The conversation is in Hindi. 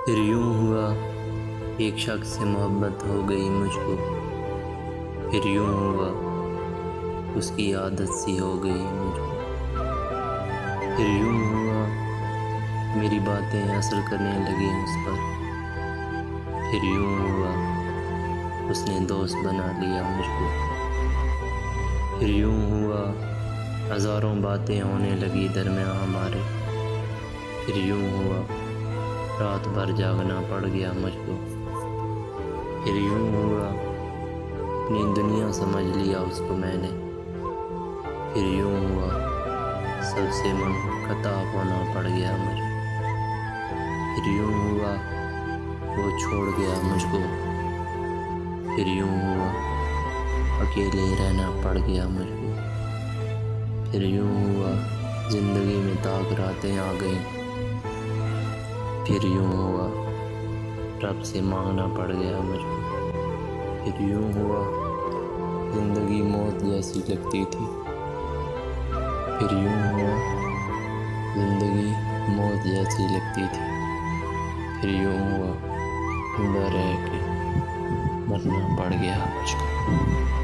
फिर यूं हुआ एक शख्स से मोहब्बत हो गई मुझको। फिर यूं हुआ उसकी आदत सी हो गई मुझको। फिर यूं हुआ मेरी बातें असर करने लगी उस पर। फिर यूं हुआ उसने दोस्त बना लिया मुझको। फिर यूं हुआ हज़ारों बातें होने लगी दरमियाँ हमारे। फिर यूं हुआ रात भर जागना पड़ गया मुझको। फिर यूं हुआ अपनी दुनिया समझ लिया उसको मैंने। फिर यूं हुआ सबसे मुनक़ता होना पड़ गया मुझे। फिर यूं हुआ वो छोड़ गया मुझको। फिर यूं हुआ अकेले रहना पड़ गया मुझको। फिर यूं हुआ ज़िंदगी में ताक रातें आ गईं। फिर यूं हुआ रब से मांगना पड़ गया मुझको। फिर यूं हुआ ज़िंदगी मौत जैसी लगती थी। फिर यूं हुआ ज़िंदगी मौत जैसी लगती थी। फिर यूं हुआ ज़िंदा रह के मरना पड़ गया मुझको।